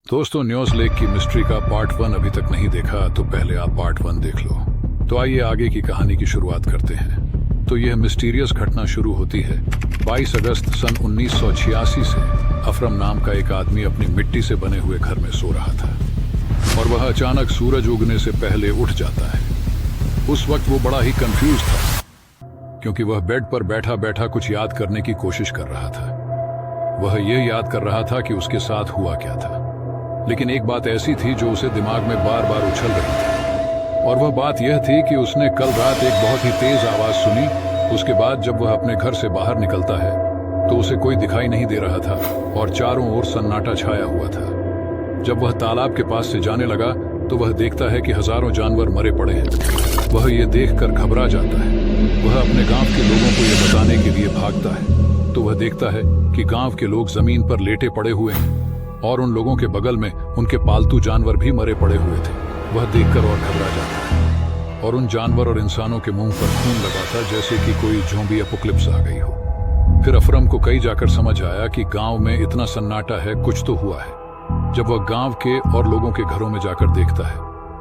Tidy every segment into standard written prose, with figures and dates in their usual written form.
दोस्तों, news lake की mystery का पार्ट 1 अभी तक नहीं देखा तो पहले आप पार्ट 1 देख लो। तो आइए आगे की कहानी की शुरुआत करते हैं। तो यह मिस्टीरियस घटना शुरू होती है 22 अगस्त सन 1986 से। अफरम नाम का एक आदमी अपनी मिट्टी से बने हुए घर में सो रहा था और वह अचानक सूरज उगने से पहले उठ जाता है। उस वक्त वो बड़ा ही कंफ्यूज था क्योंकि वह बेड पर बैठा बैठा कुछ याद करने की कोशिश कर रहा था। वह यह याद कर रहा था कि उसके साथ हुआ क्या था, लेकिन एक बात ऐसी थी जो उसे दिमाग में बार बार उछल रही थी। और वह बात यह थी कि उसने कल रात एक बहुत ही तेज आवाज सुनी। उसके बाद जब वह अपने घर से बाहर निकलता है तो उसे कोई दिखाई नहीं दे रहा था और चारों ओर सन्नाटा छाया हुआ था। जब वह तालाब के पास से जाने लगा तो वह देखता है कि हजारों जानवर मरे पड़े हैं। वह ये देखकर घबरा जाता है। वह अपने गांव के लोगों को यह बताने के लिए भागता है तो वह देखता है कि गांव के लोग जमीन पर लेटे पड़े हुए हैं और उन लोगों के बगल में उनके पालतू जानवर भी मरे पड़े हुए थे। वह देखकर और घबरा जाता है और उन जानवर और इंसानों के मुंह पर खून लगा था, जैसे कि कोई ज़ॉम्बी एपोकलिप्स आ गई हो। फिर अफरम को कहीं जाकर समझ आया कि गांव में इतना सन्नाटा है, कुछ तो हुआ है। जब वह गांव के और लोगों के घरों में जाकर देखता है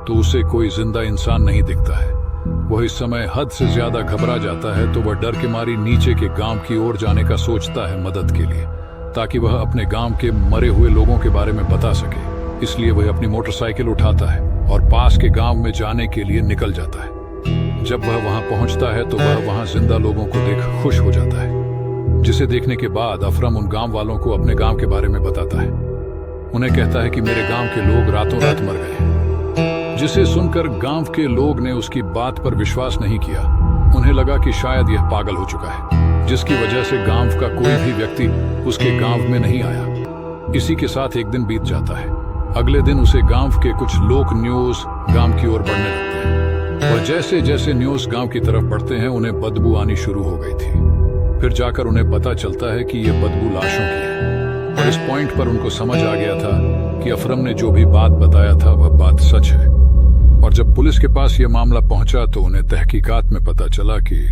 तो उसे कोई जिंदा इंसान नहीं दिखता है। वह इस समय हद से ज्यादा घबरा जाता है तो वह डर के मारी नीचे के गांव की ओर जाने का सोचता है मदद के लिए, ताकि वह अपने गांव के मरे हुए लोगों के बारे में बता सके। इसलिए वह अपनी मोटरसाइकिल उठाता है और पास के गांव में जाने के लिए निकल जाता है। जब वह वहां पहुंचता है तो वह वहां जिंदा लोगों को देख खुश हो जाता है, जिसे देखने के बाद अफरम उन गांव वालों को अपने गांव के बारे में बताता है। उन्हें कहता है कि मेरे गांव के लोग रातों रात मर गए, जिसे सुनकर गांव के लोग ने उसकी बात पर विश्वास नहीं किया। उन्हें लगा कि शायद यह पागल हो चुका है, जिसकी वजह से गांव का कोई भी व्यक्ति उसके गांव में नहीं आया। इसी के साथ एक दिन बीत जाता है। अगले दिन उसे गांव के कुछ लोग न्यूज़ गांव की ओर बढ़ने लगते हैं और जैसे जैसे न्यूज़ गांव की तरफ बढ़ते हैं उन्हें बदबू आनी शुरू हो गई थी। फिर जाकर उन्हें पता चलता है कि यह बदबू लाशों की है और इस पॉइंट पर उनको समझ आ गया था कि अफरम ने जो भी बात बताया था वह बात सच है। और जब पुलिस के पास यह मामला पहुंचा तो उन्हें तहकीकात में पता चला कि